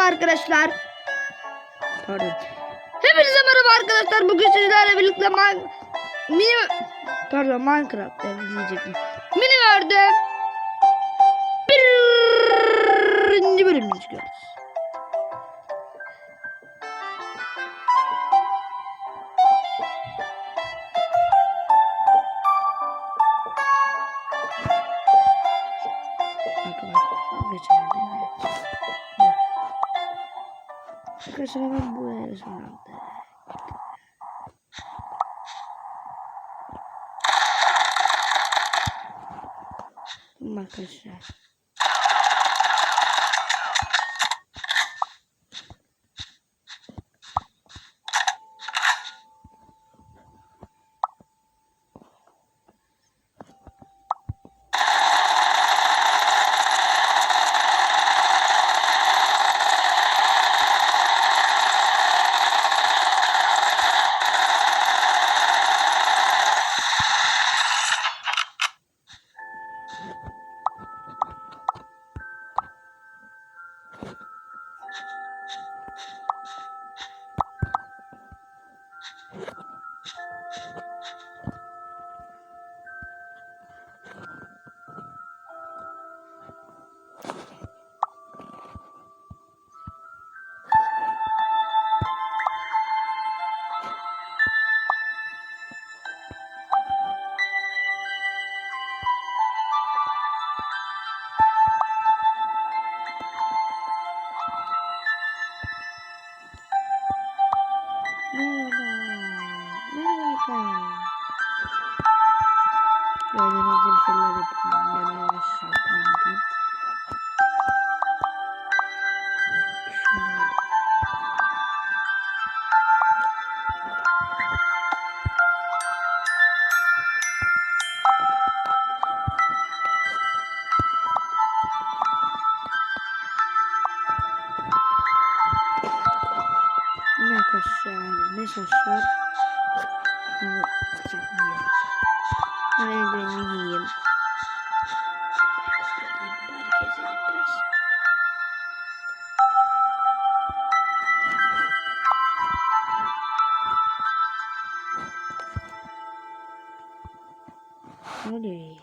arkadaşlar. Pardon. Hepinize merhaba arkadaşlar. Bugün sizlerle birlikte Minecraft diyecektim. Mini World'de birinci bölümünü çıkıyoruz. Arkadaşlar hemen buraya ışınlandı. Arkadaşlar. Gördüğünüz gibi şeyler yapıyorum. Ben aşağı yapayım. Ne arkadaşlar? Ne şaşar? Hayır ben yiyeyim. Oley.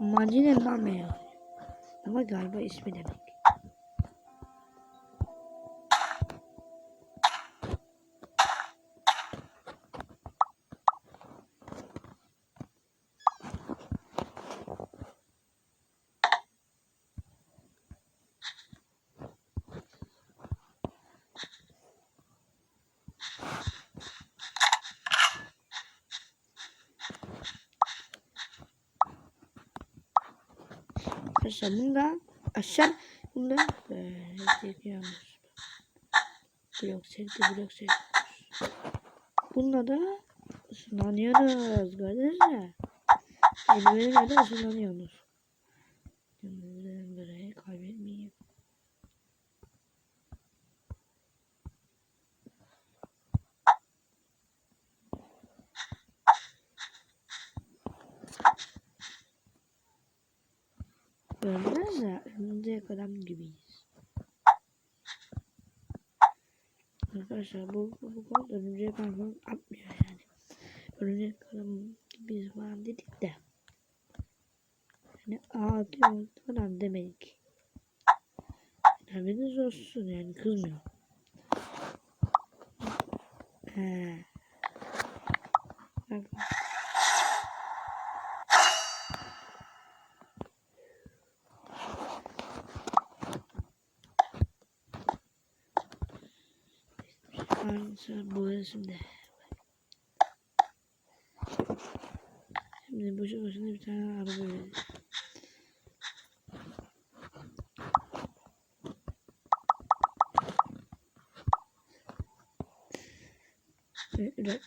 Macine namıyor. Ama galiba ismi demek. Arkadaşlar bunda aşağı bunda böyle çekiyoruz. Blok çekti. Bunda da ısınlanıyoruz gördünüz mü? Eldivenle de ısınlanıyoruz. Burayı kaybetmeyeyim. Gördünüz mü? Örümcek adam gibiyiz. Arkadaşlar bu kod örümcek adam atmıyor yani. Örümcek adam gibiyiz falan dedik de. Yani atıyor falan demedik. Haberiniz olsun yani kızmıyor. He. Bak. Bu resimde. Şimdi boşu boşuna bir tane araba verelim. Üretmedim.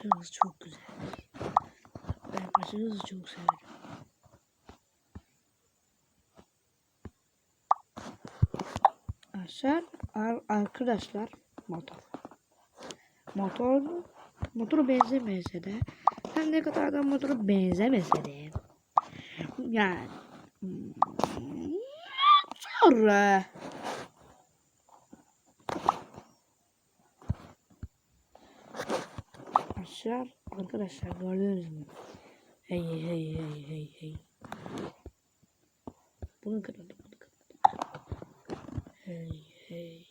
aşırı hız çok güzel. Ben aşırı hızı çok severim. Arkadaşlar motoru benzemese de her ne kadar da motoru benzemese de yani sonra arkadaşlar gördünüz mü? Hey. Bunu kıralım. Hey.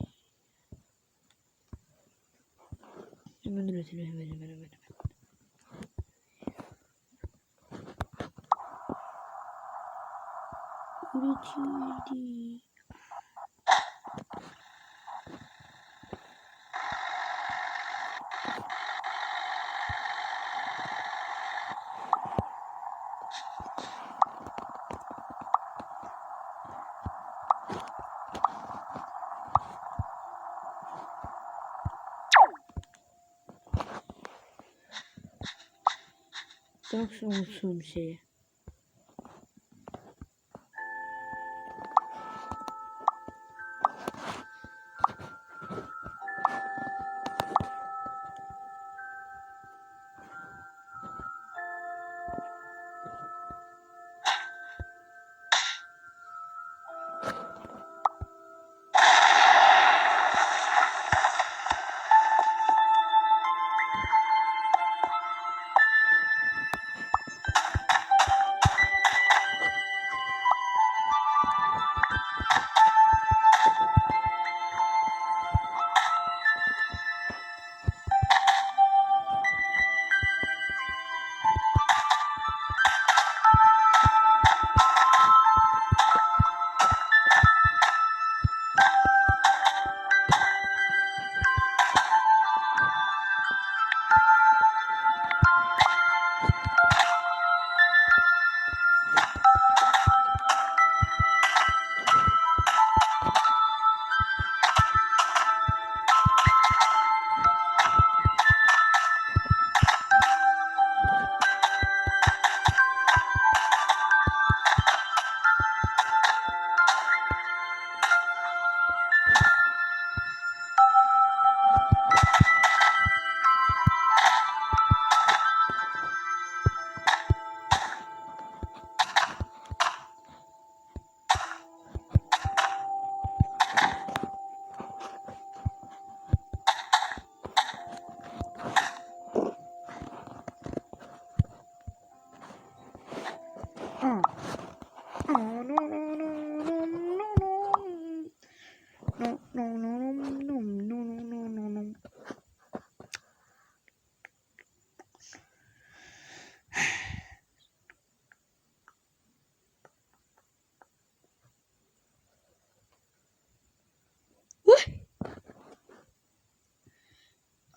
Hemen üretelim. Üretildi. Çok unuttuğum bir şey.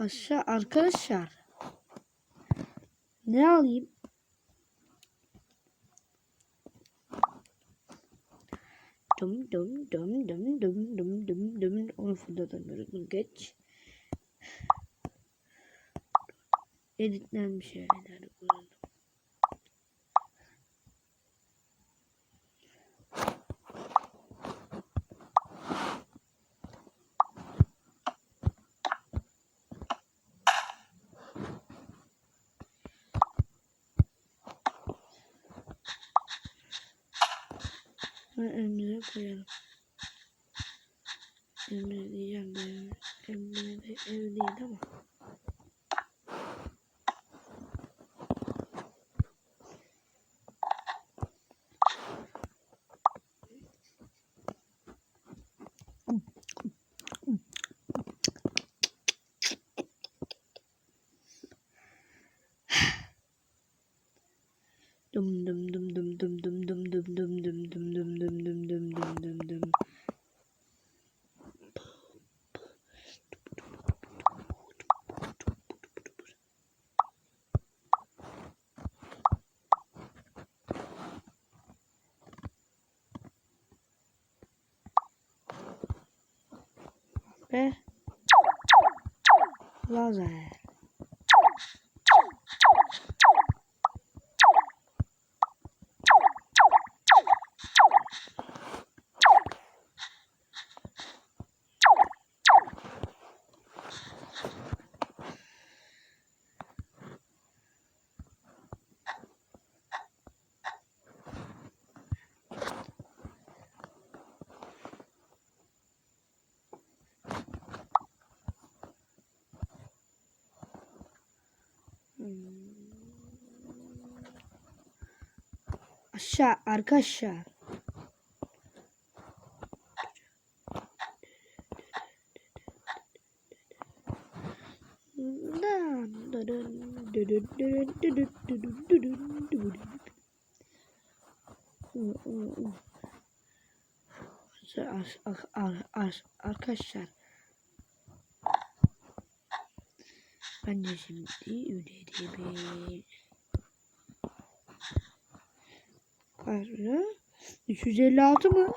Aşağı arkadaşlar. Ne alayım? Dum. Onu fırlatamıyoruz. Geç. Editlenmiş şeyler kullandım. Önümüze koyalım. Emre diyeceğim de Emre de ev değil ama. Dum. Ve lazer. Aşağı arkadaşlar. Arkadaşlar ben de şimdi ödedim. Kaç lira? 356 mı?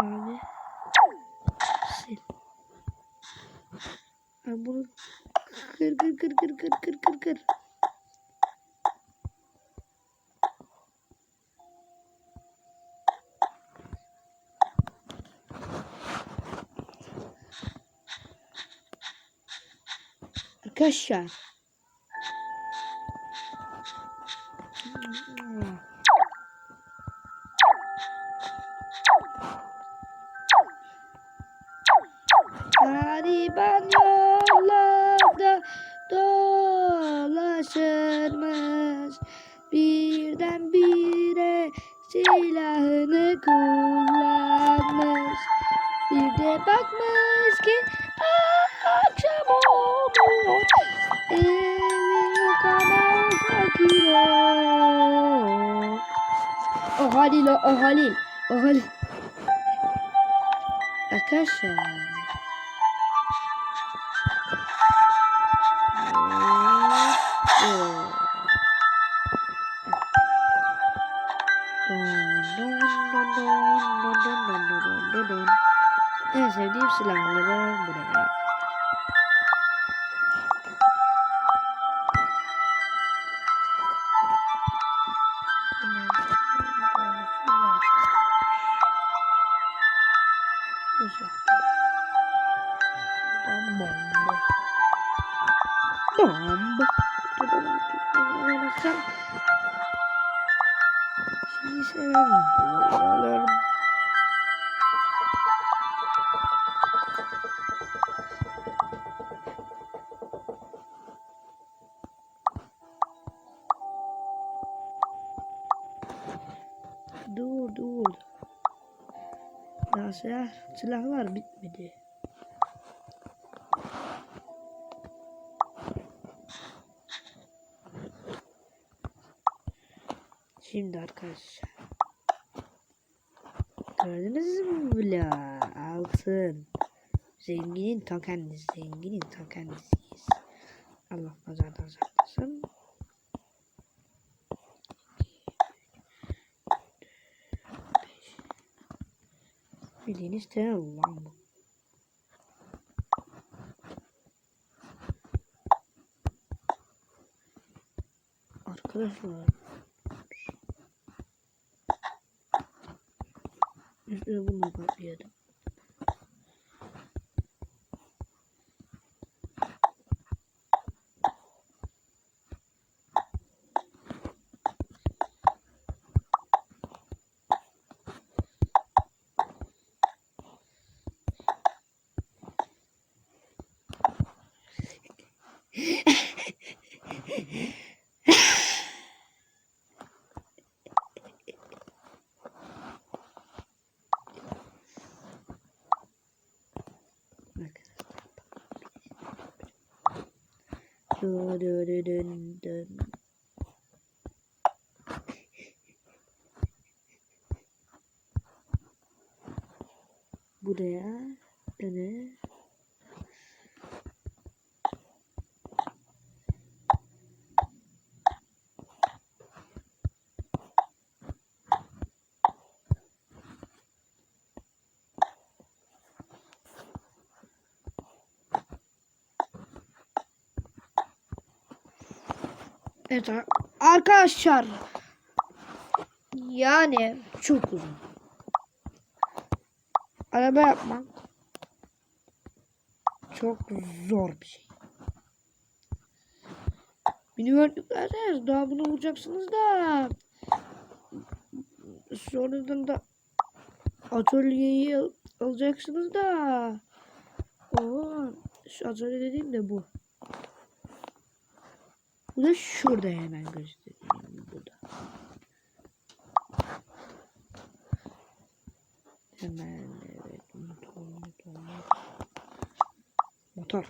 Yani sil. Ben bunu kır. Arkadaşlar. Gariban yollarda dolaşırmış, birdenbire silahını kullanmış. Bir de bakmış ki akşam oluyor, evi yok ama fakir o. O Halil. Arkadaşlar. En sevdiğim silahları buraya. Bomba. Şimdi severim. Dur. Daha silahlar bitmedi. Şimdi arkadaşlar. Gördünüz mü bile? Altın. Zenginin ta kendisiyiz. Allah nazardan saklasın. Bildiğiniz lan bu. Arkadaşlar. Üstüne bunu kaplayalım. Dön. Buraya öne. Evet arkadaşlar. Yani çok uzun. Araba yapmak çok zor bir şey. Beni gördükleriniz daha bunu vuracaksınız da sonradan da atölyeyi alacaksınız da şu atölye dediğim de bu. Bu da şurada hemen göstereyim burada. Hemen evet motor.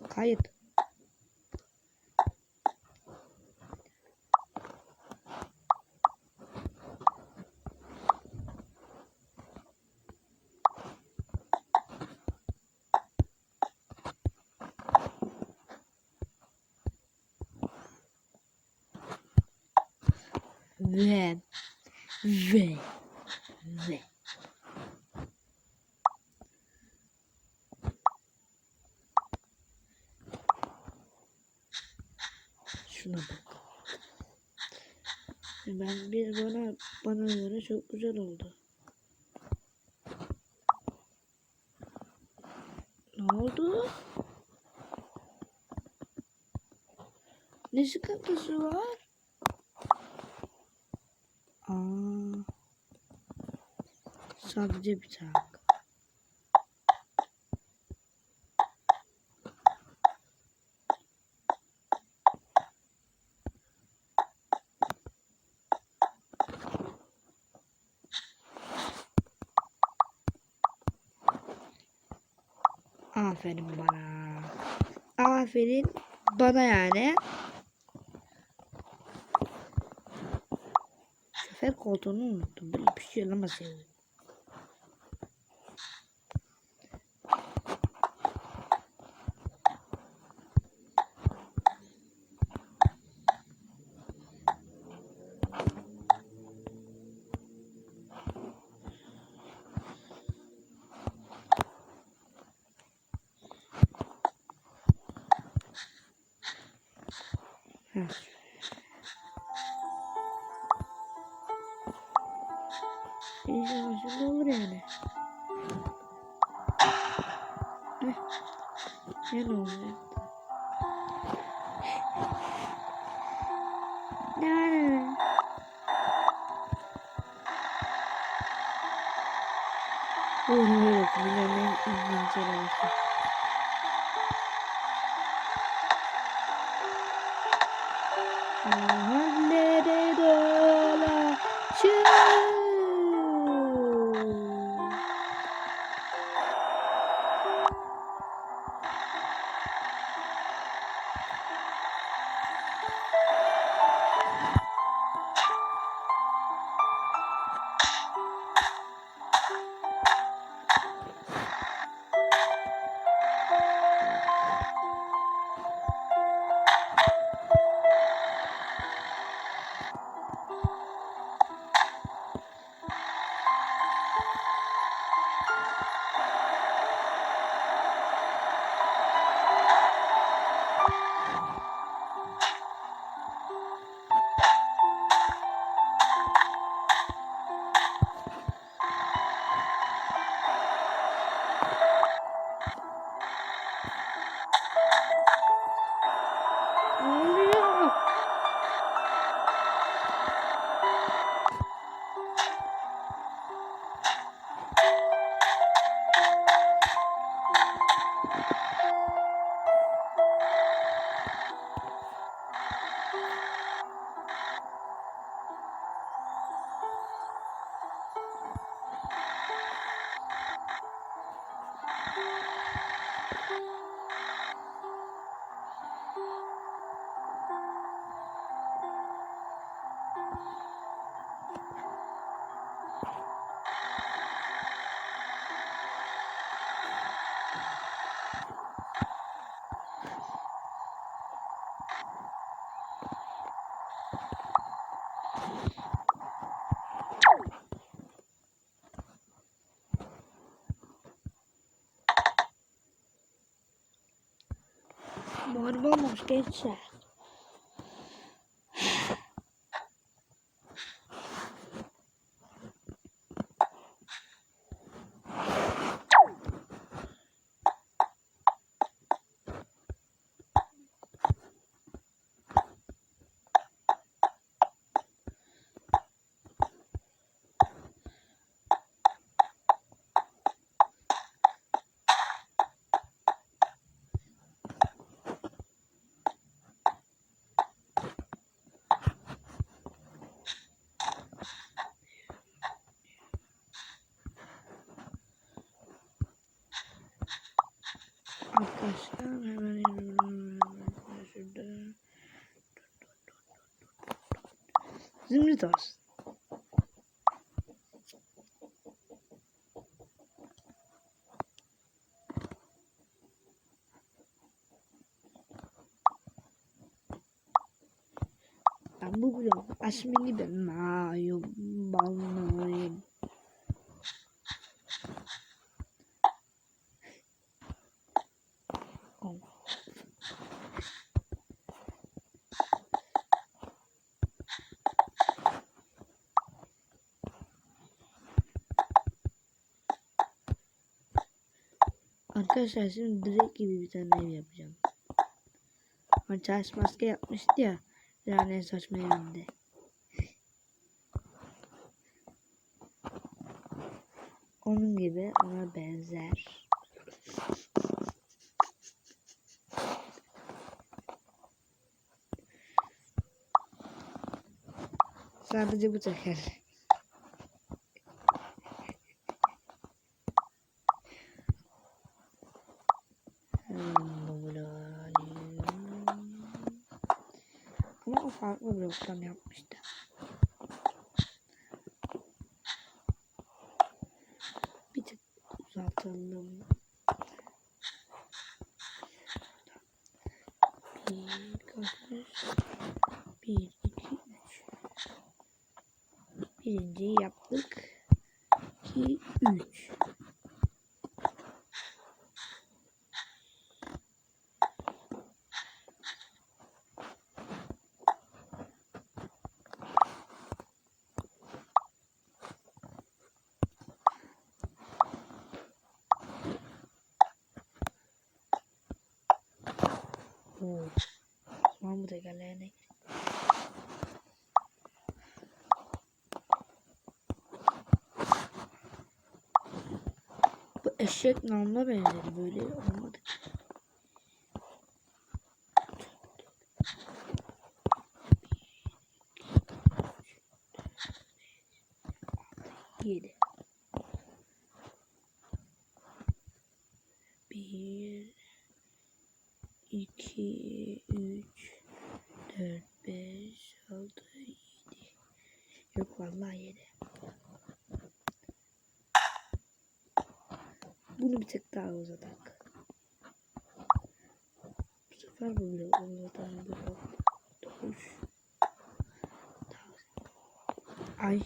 Kayıt. Ve şuna bak. Bana göre çok güzel oldu. Ne oldu? Ne sıkıntısı var? Sadece bir tane. Aferin bana. Aferin bana yani. Şoför koltuğunu unuttum. Böyle bir şey olamaz yani. İnşallah şimdi olur yani. Ne olacak? Yani. Evet, dünyanın en ilginç arabası. Mahallede dolaşır. vamos gençler. Arkadaşlar hemen şurada. Zümrüt olsun. Ben bu bloğu açmayı bilmiyorum. Balmayım. Arkadaşlar şimdi direkt gibi bir tane ev yapacağım. Hani ters maske yapmıştı ya. Yani en saçma evinde. Onun gibi ona benzer. Sadece bu teker. Ama o farklı bloktan yapmıştı. Bir tık uzaltalım. Bir, iki, üç. Birinciyi yaptık. 2, 3. Oo. Tamam bu tekerleğine. Bu eşek namına benzedi, böyle olmadı. Yedi. 1, 2, 3, 4, 5, 6, 7. Yok vallahi 7. Bunu bir tık daha uzatak. Bu sefer bu bile uzatalım. Hoş. Ay.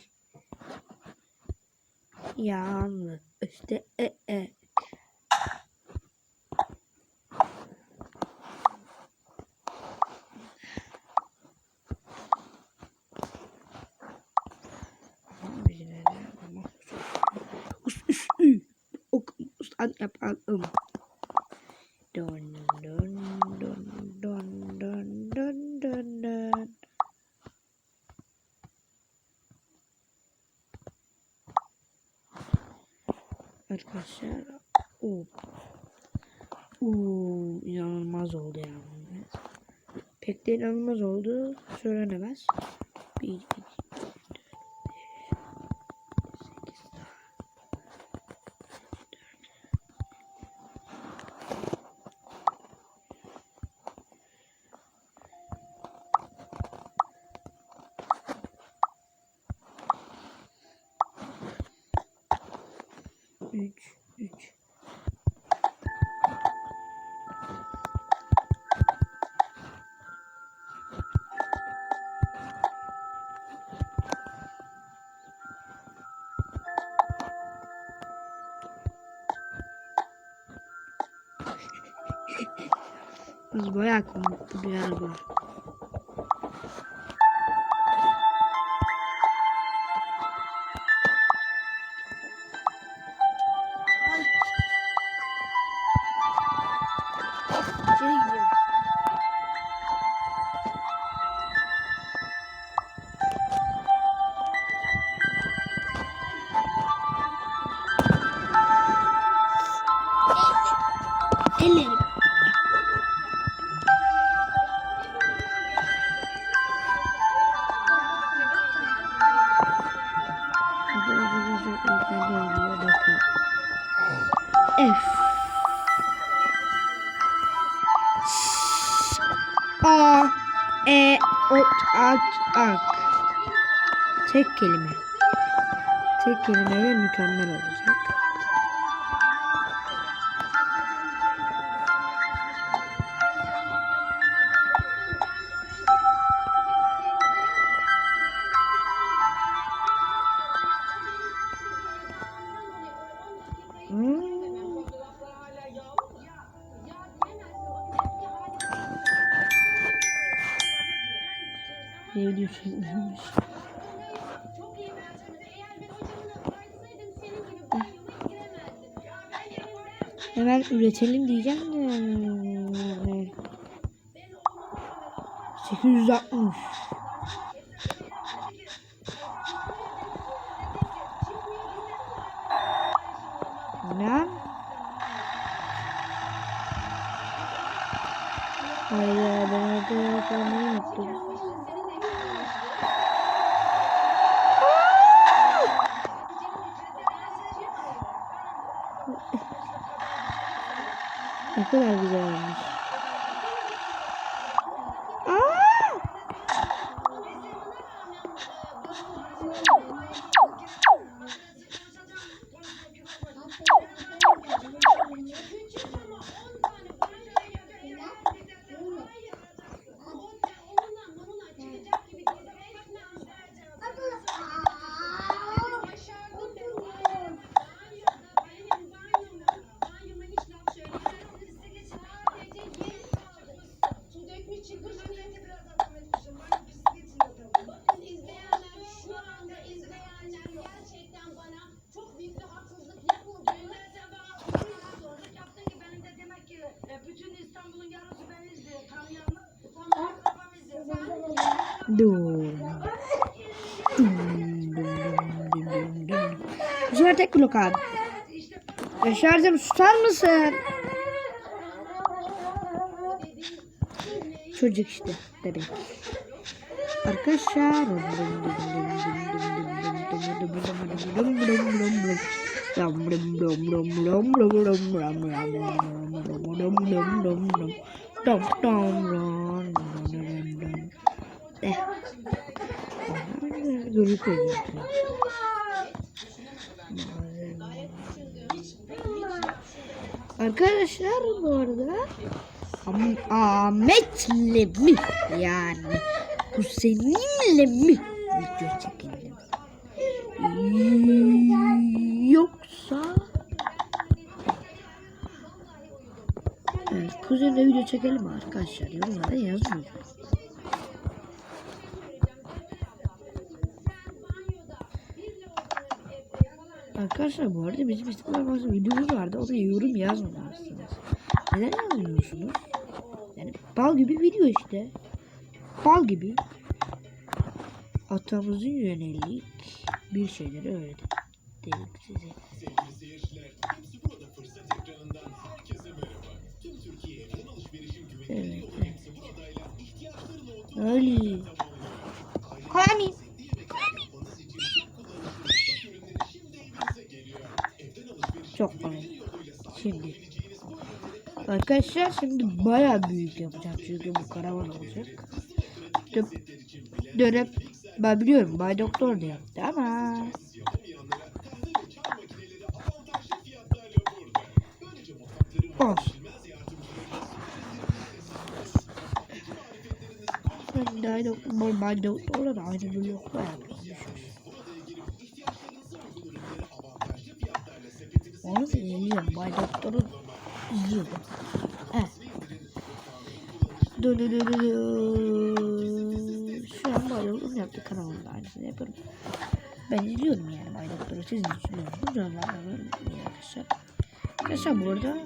Yağmur. İşte yapalım. Dön dön dön dön dön dön dön dön. Arkadaşlar inanılmaz oldu yani. Pek de inanılmaz oldu söylenemez. 1, 2, 3, 3. Biz bayağı komikti bir yer var. İçeri gidiyorum. Ellerim. F. A. E. O. At. Ak. Tek kelime. Tek kelimeyle mükemmel olacak. Ne video çekmiş. Hemen üretelim diyeceğim de 860. Ne? Hayır, ben orada yapmayı unuttum. Ne kadar güzel olmuş. Bu sefer tek blok abi. Yaşar'cığım susar mısın? Çocuk işte bebek. Arkadaşlar. Arkadaşlar bu arada Ahmet'le mi yani kuzenimle mi video çekelim yoksa evet, kuzenimle video çekelim mi arkadaşlar, yorumlara yazın. Arkadaşlar bu arada bizim Instagram'da videomuz vardı. Orada yorum yazmamalısınız. Neden yazmıyorsunuz? Yani bal gibi video işte. Bal gibi. Atamızın yönelik bir şeyleri öğretelim size. Sevgili seyirciler, hepsi burada fırsat ekranından herkese merhaba. Tüm Türkiye evden alışverişin güvenilir yolu hepsi buradayla ihtiyaçlarını olduğu Öyle. Koyami. Çok komik. Şimdi arkadaşlar şimdi bayağı büyük yapacağım çünkü bu karavan olacak. Dönüp ben biliyorum Bay Doktor da yaptı ama olsun. Bay Doktor'la da aynı blokta yapmışız. Onu da izliyorum. Bay Doktor'u izliyordum. Evet. Şu an Bayraktar'ın yaptığı kanalında aynısını yapıyorum. Ben izliyorum yani Bayraktar'ı. Siz izliyorsunuz. Arkadaşlar. Arkadaşlar bu arada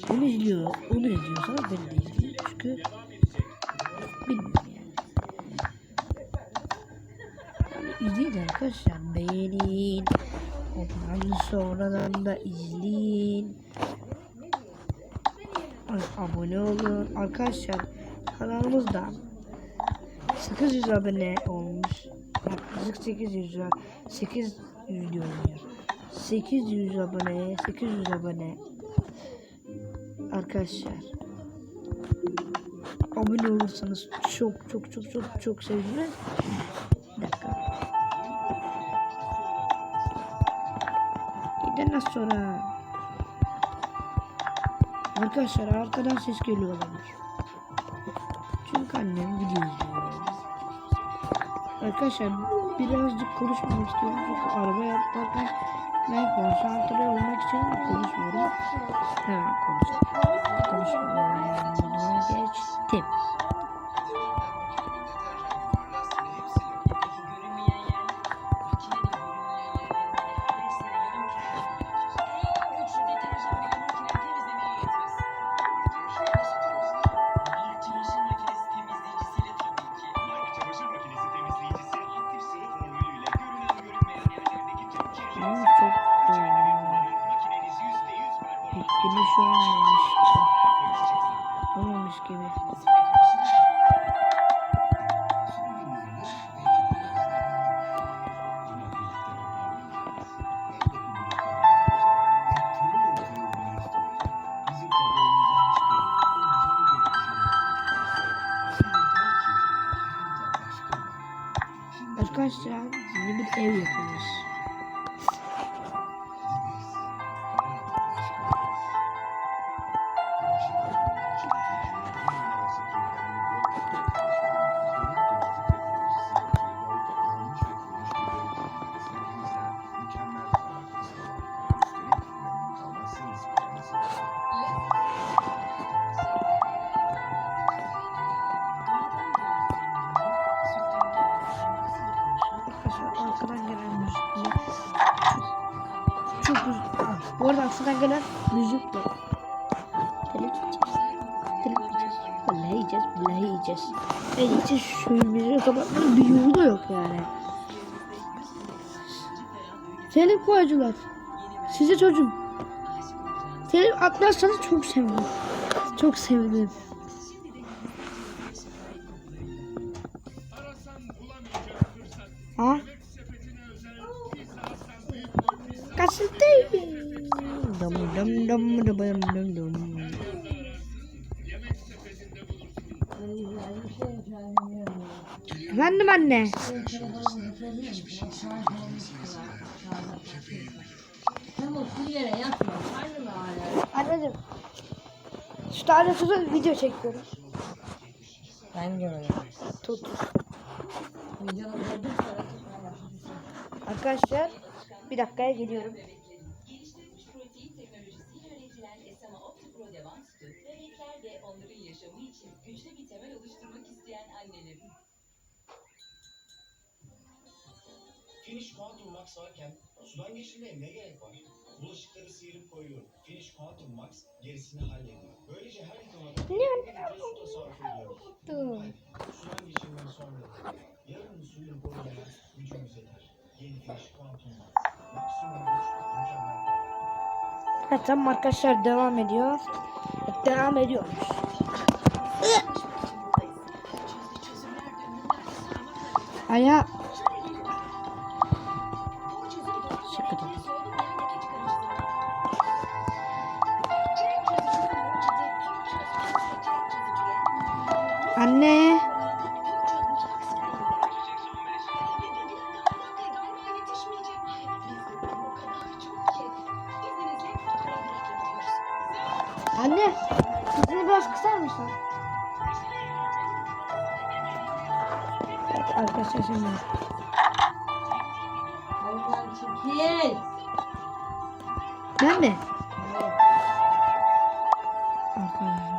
onu izliyorsanız beni de izleyin. Çünkü bilmiyorum yani. İzleyin arkadaşlar. Beğenin. Ondan sonradan da izleyin. Abone olun. Arkadaşlar kanalımızda 800 abone olmuş. Yaklaşık 800 diyorum ya. 800 abone. Arkadaşlar abone olursanız çok sevinirim. Bir dakika. Giden az sonra. Arkadaşlar arkadan ses geliyor olabilir. Çünkü annem video izliyor. Arkadaşlar birazcık konuşmamak istiyorum çünkü araba yaparken ben konsantre olmak için konuşmuyorum. Hemen konuşmuyorum. Geçtim. Güneş olmamış gibi. Arkadaşlar yeni bir ev yapıyoruz. Arkadan gelen müzik çok uzun. Bu arada arkadan gelen müzik de. Vallahi yiyeceğiz. En iyisi şu müziği kapatmanın bir yolu da yok yani. Selim koyucular. Size çocuğum. Selim atlarsanız çok sevinirim. Çok sevinirim. Ha? Kasıntı. Dum dum dum dum dum dum. Efendim anne. Anneciğim. Şu tane tutun video çekiyorum. Ben de öyle. Tut. Arkadaşlar bir dakikaya geliyorum. Geliştirilmiş protein teknolojisiyle üretilen Esama OptiPro Devant sütü, bebekler ve onların yaşamı için güçlü bir temel oluşturmak isteyen annelerin. Finish Quantum Max varken sudan geçirmeye ne gerek var? Bulaşıkları sıyırıp koyuyorum. Finish Quantum Max gerisini hallediyor. Böylece her yıkamada su tasarruf ediyoruz. Hadi, sudan geçirmenin sonra yarın suyun korumayan gücümüz yeter. Yeni Finish Quantum Max. Maksimum güç, mükemmel parlaklık. Ha, tamam arkadaşlar devam ediyor. Devam ediyoruz. Aya. Şıkkıdım. Anne. Anne, sesini biraz kısar mısın? Evet arkadaşlar şimdi. Allah'ım çekil. Ben mi? Arkadaşlar.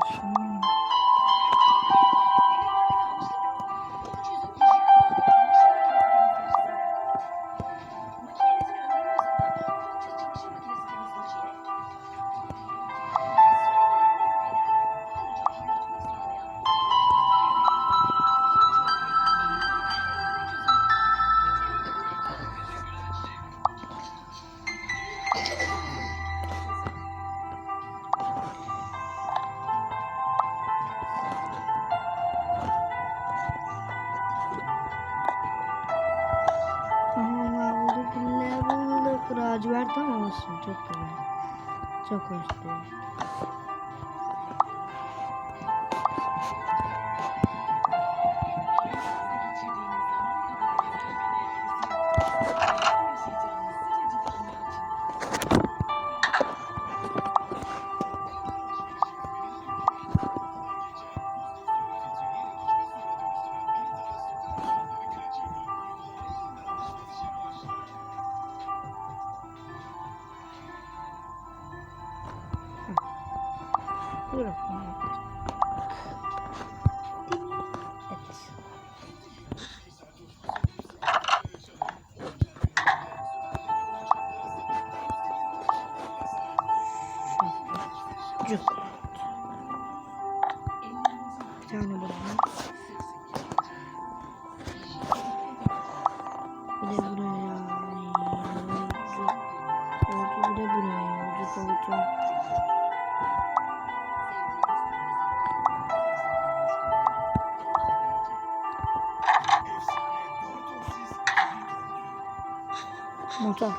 lacivert ama olsun çok güzel. Çok hoş değil. Buyurun. Evet. Cuk. Bir tane buraya. Bir de buraya. Oldu bir de buraya. Oldu. Motor.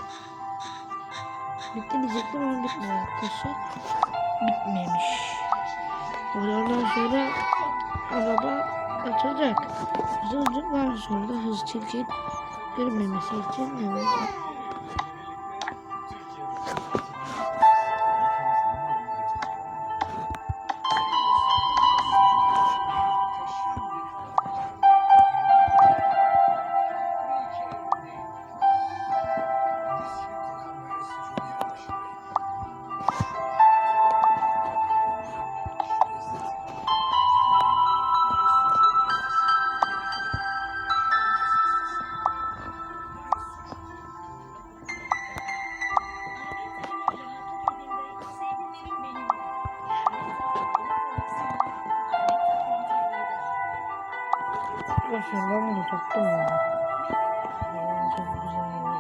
Bitti diyecektim ama bitmiyor arkadaşlar. Bitmemiş. Buradan sonra araba açılacak. Hızlı var sonra da hız çirkin görünmemesi için evet. Arkadaşlar ben bunu taktım ya. Çok güzel oldu.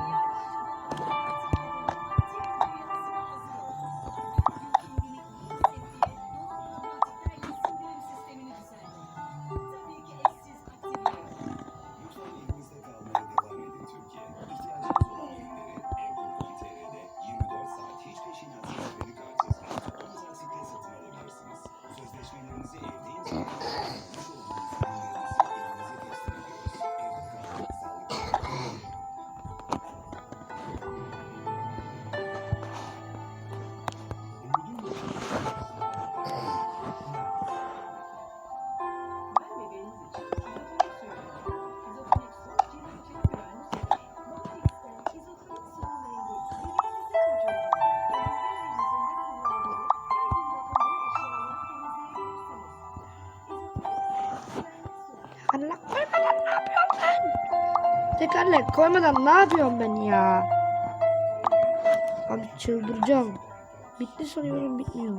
Allah koymadan ne yapıyorum ben? Tekerlek koymadan ne yapıyorum ben ya? Abi çıldıracağım. Bitti sanıyorum bitmiyor.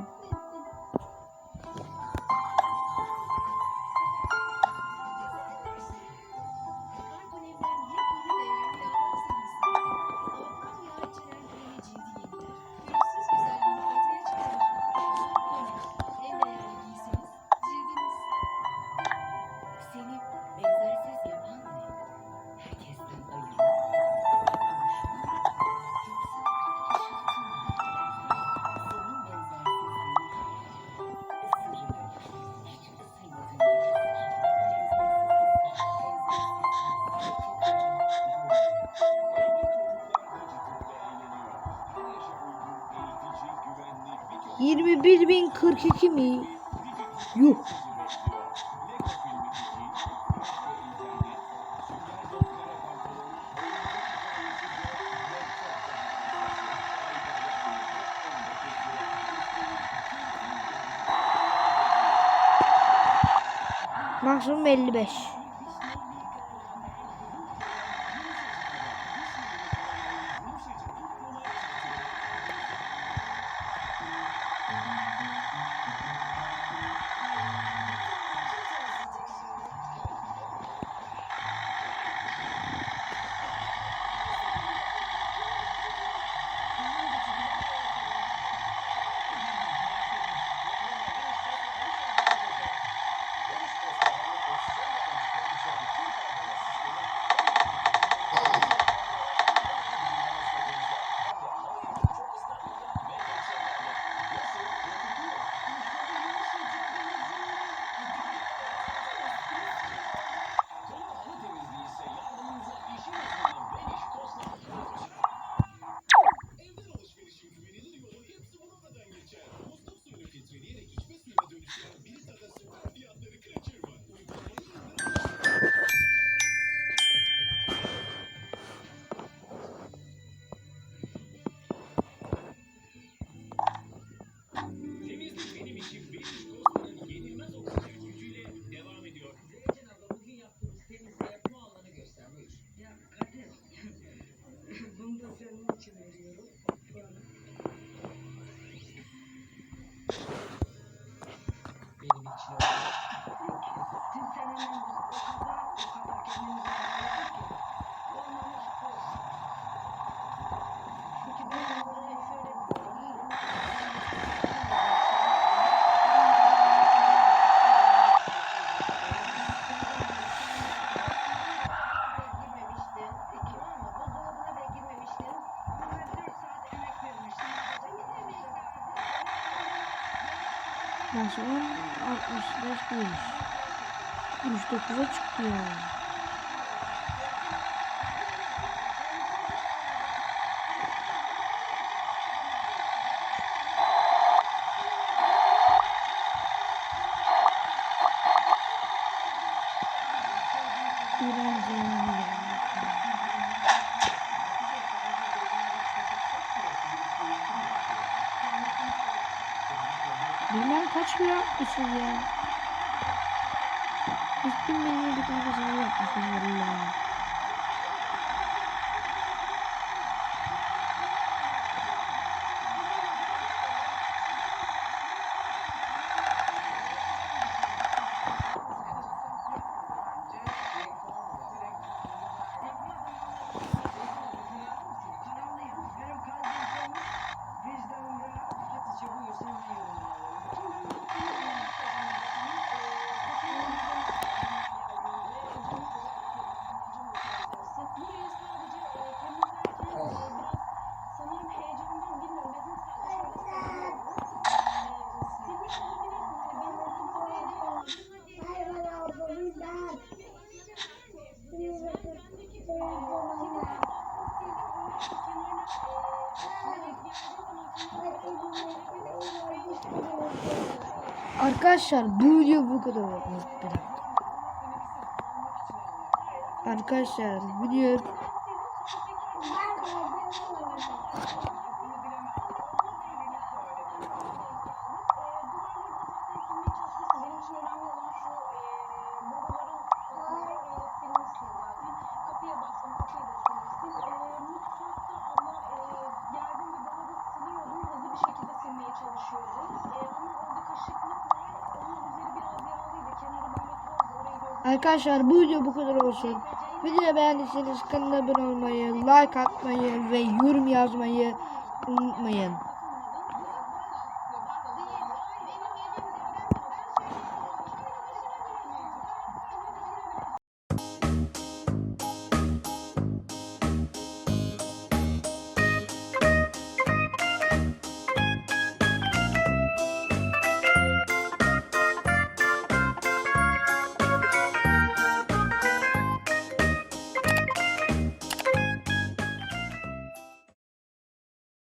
...21.042 mi? Yuh. Maksimum 55. Şansı 65 değilmiş. 69'a çıktı ya. Bilmem kaç lira yapmışız ya. Hiç bilmediğim bir tane şey yapmışım valla. Arkadaşlar bu video bu kadar olmuş. Arkadaşlar video Arkadaşlar bu video bu kadar olsun. Videoyu beğendiyseniz kanala abone olmayı, like atmayı ve yorum yazmayı unutmayın.